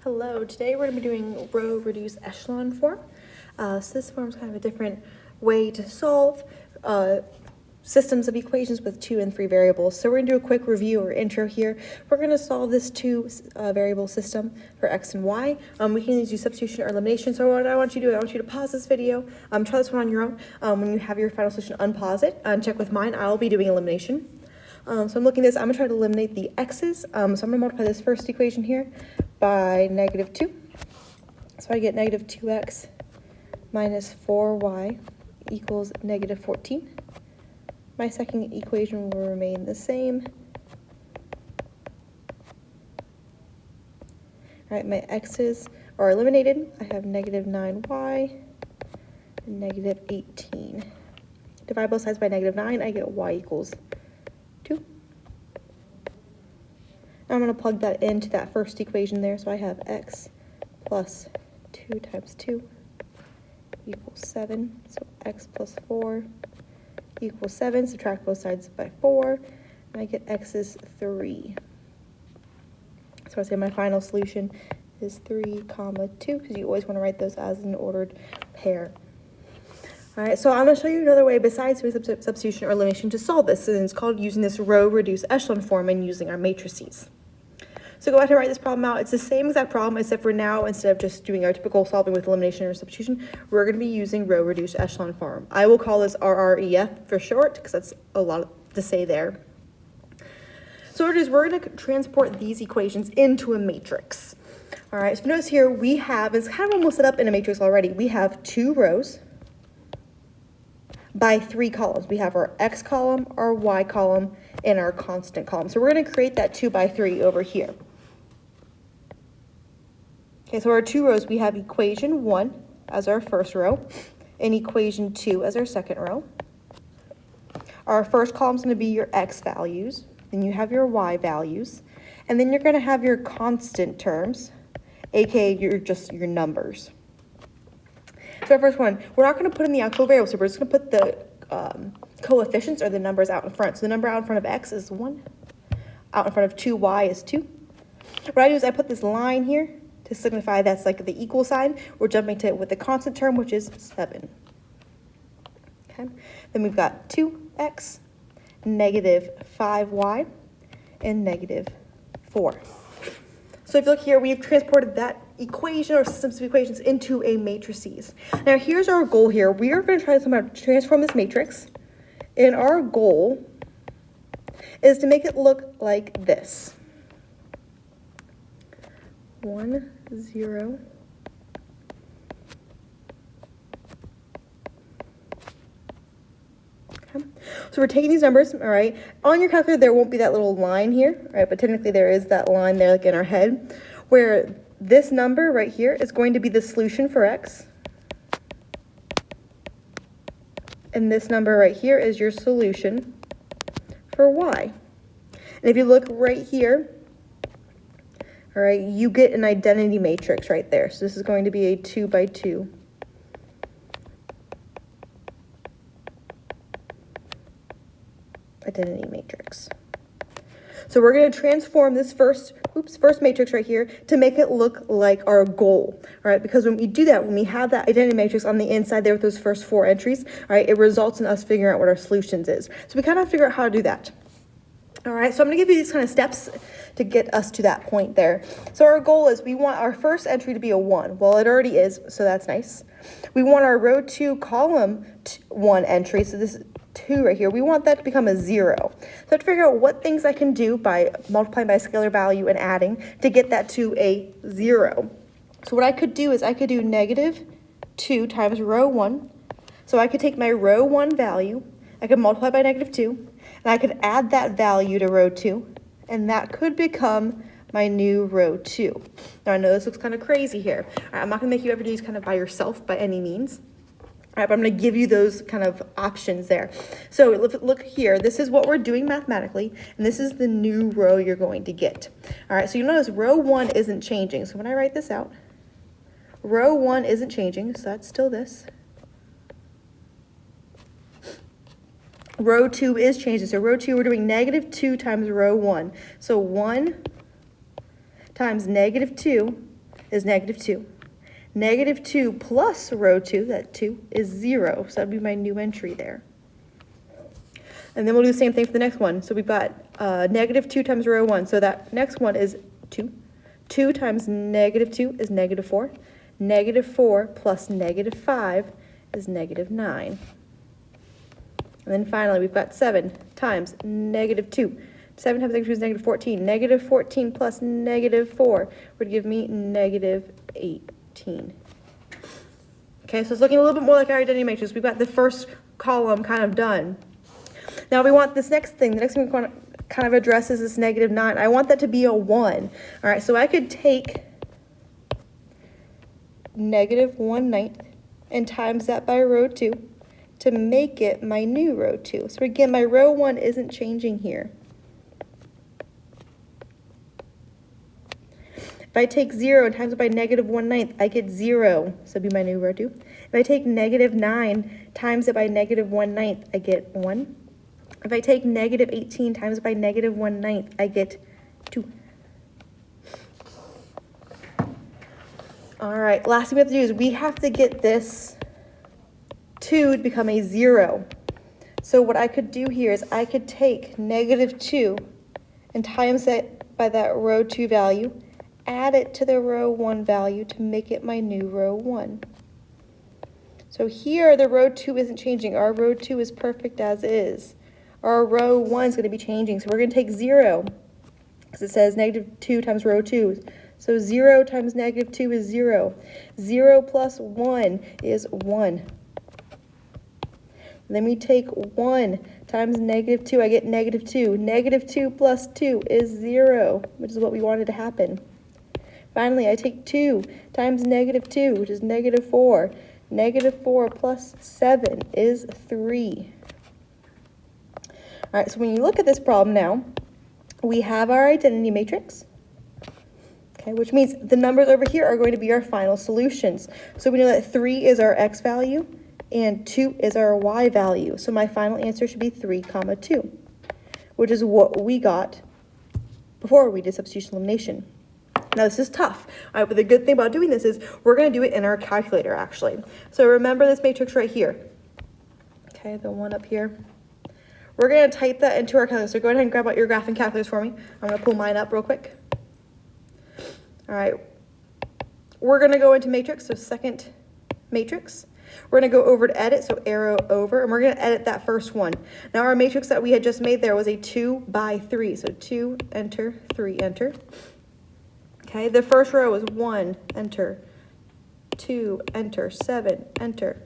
Hello, today we're going to be doing row reduce echelon form. So this form is kind of a different way to solve systems of equations with 2 and 3 variables. So we're going to do a quick review or intro here. We're going to solve this 2 variable system for x and y. We can use substitution or elimination. So what I want you to do, I want you to pause this video, try this one on your own. When you have your final solution, unpause it and check with mine. I'll be doing elimination. So I'm looking at this, I'm going to try to eliminate the x's. So I'm going to multiply this first equation here by -2. So I get -2x minus 4y equals -14. My second equation will remain the same. All right, my x's are eliminated. I have -9y and -18. Divide both sides by -9, I get y equals 2. I'm going to plug that into that first equation there, so I have x plus 2 times 2 equals 7. So x plus 4 equals 7. Subtract both sides by 4, and I get x is 3. So I say my final solution is 3, 2, because you always want to write those as an ordered pair. All right, so I'm going to show you another way besides substitution or elimination to solve this, and it's called using this row reduce echelon form and using our matrices. So go ahead and write this problem out. It's the same exact problem, except for now, instead of just doing our typical solving with elimination or substitution, we're going to be using row reduced echelon form. I will call this RREF for short, because that's a lot to say there. So what it is, we're going to transport these equations into a matrix. All right, so notice here we have, it's kind of almost set up in a matrix already. We have 2 rows by 3 columns. We have our x column, our y column, and our constant column. So we're going to create that 2 by 3 over here. Okay, so our 2 rows, we have equation 1 as our first row and equation 2 as our second row. Our first column is going to be your x values, then you have your y values, and then you're going to have your constant terms, aka your numbers. So our first one, we're not going to put in the actual variables, so we're just going to put the coefficients or the numbers out in front. So the number out in front of x is 1, out in front of 2y is 2. What I do is I put this line here to signify that's like the equal sign. We're jumping to it with the constant term, which is 7. Okay, then we've got 2x, -5y, and -4. So if you look here, we've transported that equation or systems of equations into a matrices. Now here's our goal here. We are going to try to somehow transform this matrix, and our goal is to make it look like this. 1, 0. Okay. So we're taking these numbers, all right. On your calculator, there won't be that little line here, right? But technically there is that line there like in our head, where this number right here is going to be the solution for x. And this number right here is your solution for y. And if you look right here, all right, you get an identity matrix right there. So this is going to be a 2 by 2. Identity matrix. So we're going to transform this first matrix right here to make it look like our goal, all right? Because when we do that, when we have that identity matrix on the inside there with those first 4 entries, all right, it results in us figuring out what our solutions is. So we kind of figure out how to do that. All right, so I'm going to give you these kind of steps to get us to that point there. So our goal is we want our first entry to be a 1. Well, it already is, so that's nice. We want our row 2, column 1 entry, so this is 2 right here. We want that to become a 0. So I have to figure out what things I can do by multiplying by a scalar value and adding to get that to a 0. So what I could do is I could do -2 times row 1. So I could take my row 1 value, I could multiply by -2, and I could add that value to row 2, and that could become my new row 2. Now I know this looks kind of crazy here. All right, I'm not going to make you ever do these kind of by yourself by any means. All right, but I'm going to give you those kind of options there. So look here, this is what we're doing mathematically, and this is the new row you're going to get. All right, so you notice row 1 isn't changing. So when I write this out, row 1 isn't changing, so that's still this. Row 2 is changing. So row 2, we're doing -2 times row 1. So 1 times -2 is negative 2. Negative 2 plus row 2, that 2, is 0. So that would be my new entry there. And then we'll do the same thing for the next one. So we've got negative 2 times row 1. So that next one is 2. 2 times negative 2 is negative 4. Negative 4 plus negative 5 is negative 9. And then finally, we've got 7 times negative 2. 7 times negative 2 is negative 14. Negative 14 plus negative 4 would give me negative 18. Okay, so it's looking a little bit more like our identity matrix. We've got the first column kind of done. Now we want this next thing. The next thing we want to kind of address is this negative 9. I want that to be a 1. All right, so I could take negative 1/9 and times that by row 2 to make it my new row 2. So again, my row 1 isn't changing here. If I take 0 and times it by negative 1/9, I get 0. So that'd be my new row 2. If I take negative 9 times it by negative 1/9, I get 1. If I take negative 18 times it by negative 1/9, I get 2. All right, last thing we have to do is we have to get this 2 to become a 0. So what I could do here is I could take negative 2 and times it by that row 2 value, add it to the row 1 value to make it my new row 1. So here the row 2 isn't changing. Our row 2 is perfect as is. Our row 1 is going to be changing. So we're going to take 0 because it says negative 2 times row 2. So 0 times negative 2 is 0. 0 plus 1 is 1. Then we take 1 times negative 2. I get negative 2. Negative 2 plus 2 is 0, which is what we wanted to happen. Finally, I take 2 times negative 2, which is negative 4. Negative 4 plus 7 is 3. All right, so when you look at this problem now, we have our identity matrix, okay, which means the numbers over here are going to be our final solutions. So we know that 3 is our x value and 2 is our y value. So my final answer should be 3, 2, which is what we got before we did substitution elimination. Now this is tough, all right, but the good thing about doing this is we're going to do it in our calculator actually. So remember this matrix right here, okay, the one up here. We're going to type that into our calculator. So go ahead and grab out your graphing calculators for me. I'm going to pull mine up real quick. All right, we're going to go into matrix, so second matrix. We're going to go over to edit, so arrow over, and we're going to edit that first one. Now our matrix that we had just made there was a 2 by 3, so 2, enter, 3, enter. Okay, the first row is 1, enter, 2, enter, 7, enter.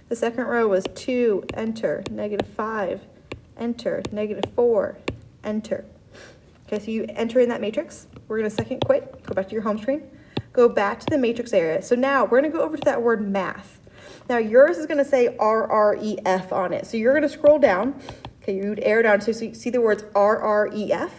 The second row was 2, enter, negative 5, enter, negative 4, enter. Okay, so you enter in that matrix. We're going to second quit, go back to your home screen, go back to the matrix area. So now we're going to go over to that word math. Now yours is going to say RREF on it. So you're going to scroll down. Okay, you would arrow down so you see the words RREF,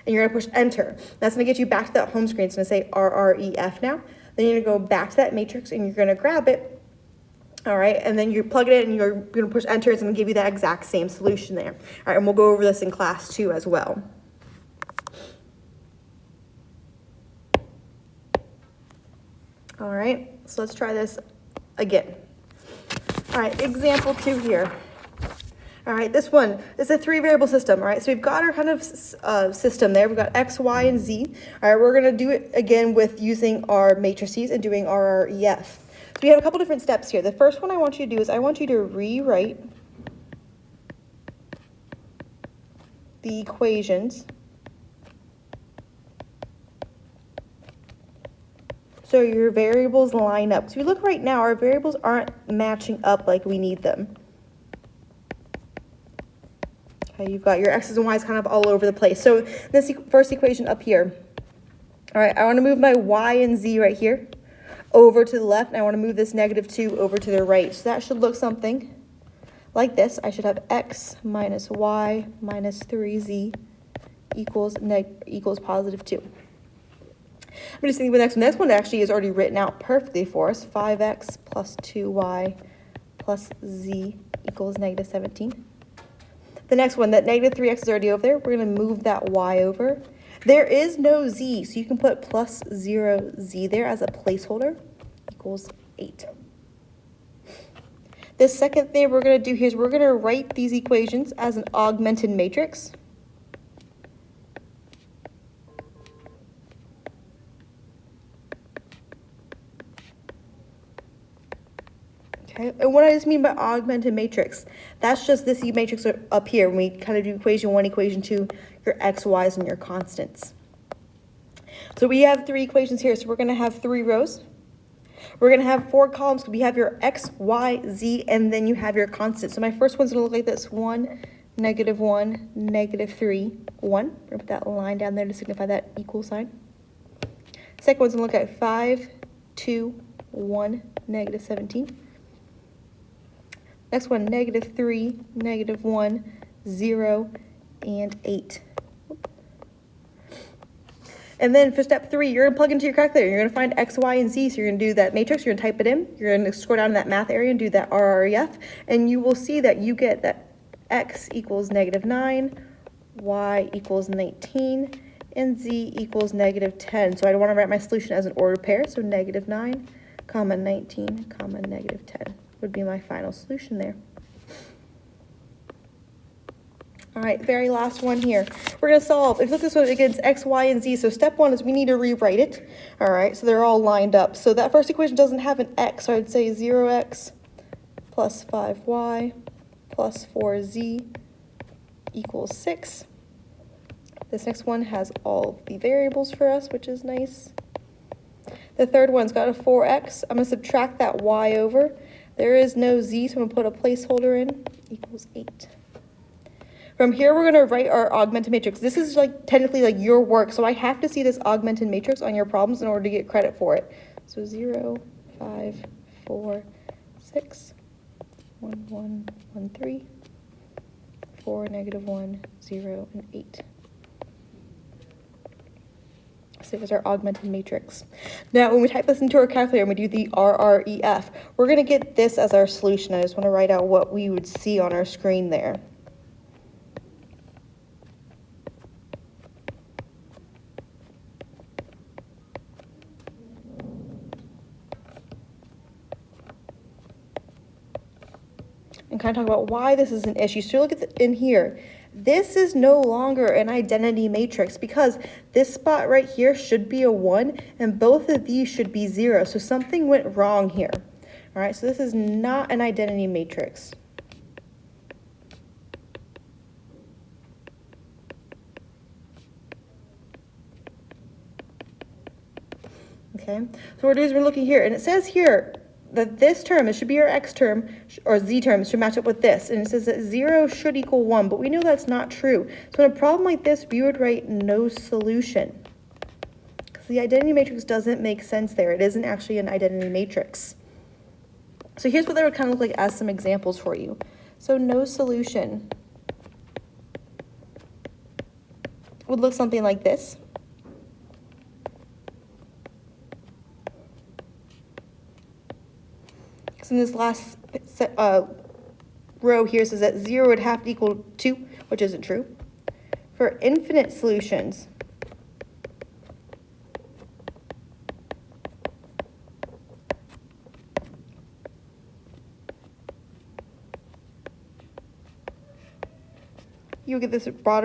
and you're going to push enter. That's going to get you back to that home screen. It's going to say RREF now. Then you're going to go back to that matrix and you're going to grab it. All right, and then you plug it in and you're going to push enter. It's going to give you that exact same solution there. All right, and we'll go over this in class too as well. All right, so let's try this again. All right, example 2 here. All right, this one is a 3-variable system. All right, so we've got our kind of system there. We've got x, y, and z. All right, we're going to do it again with using our matrices and doing RREF. So we have a couple different steps here. The first one I want you to do is I want you to rewrite the equations so your variables line up. So if you look right now, our variables aren't matching up like we need them. Okay, you've got your x's and y's kind of all over the place. So this first equation up here. All right, I want to move my y and z right here over to the left, and I want to move this negative 2 over to the right. So that should look something like this. I should have x minus y minus 3z equals positive 2. I'm just thinking the next one actually is already written out perfectly for us. 5x plus 2y plus z equals negative 17. The next one, that negative 3x is already over there. We're going to move that y over. There is no z, so you can put plus 0z there as a placeholder, equals 8. The second thing we're going to do here is we're going to write these equations as an augmented matrix. Okay, and what I just mean by augmented matrix, that's just this matrix up here when we kind of do equation 1, equation 2, your x, y's, and your constants. So we have 3 equations here, so we're going to have 3 rows. We're going to have 4 columns. We have your x, y, z, and then you have your constant. So my first one's going to look like this: 1, -1, -3, 1. We're going to put that line down there to signify that equal sign. Second one's going to look at 5, 2, 1, -17. Next one, -3, -1, 0, and 8. And then for step 3, you're going to plug into your calculator. You're going to find x, y, and z. So you're going to do that matrix. You're going to type it in. You're going to scroll down in that math area and do that RREF. And you will see that you get that x equals -9, y equals 19, and z equals -10. So I want to write my solution as an ordered pair. So -9, comma 19, comma -10 would be my final solution there. All right, very last one here. We're going to solve. If you look at this one against x, y, and z. So step 1 is we need to rewrite it. All right, so they're all lined up. So that first equation doesn't have an x, so I'd say 0x plus 5y plus 4z equals 6. This next one has all the variables for us, which is nice. The third one's got a 4x. I'm going to subtract that y over. There is no z, so I'm going to put a placeholder in, equals 8. From here, we're going to write our augmented matrix. This is like technically like your work, so I have to see this augmented matrix on your problems in order to get credit for it. So 0, 5, 4, 6, 1, 1, 1, 3, 4, -1, 0, and 8. So there's our augmented matrix. Now, when we type this into our calculator and we do the RREF, we're going to get this as our solution. I just want to write out what we would see on our screen there. And kind of talk about why this is an issue. So look at in here. This is no longer an identity matrix because this spot right here should be a 1 and both of these should be 0. So something went wrong here. All right, so this is not an identity matrix. Okay, so what we're doing is we're looking here, and it says here that this term, it should be our x term, or z term, should match up with this. And it says that 0 should equal 1, but we know that's not true. So in a problem like this, we would write no solution. Because the identity matrix doesn't make sense there. It isn't actually an identity matrix. So here's what they would kind of look like as some examples for you. So no solution would look something like this. So in this last row here says that 0 would have to equal 2, which isn't true. For infinite solutions, you get this broader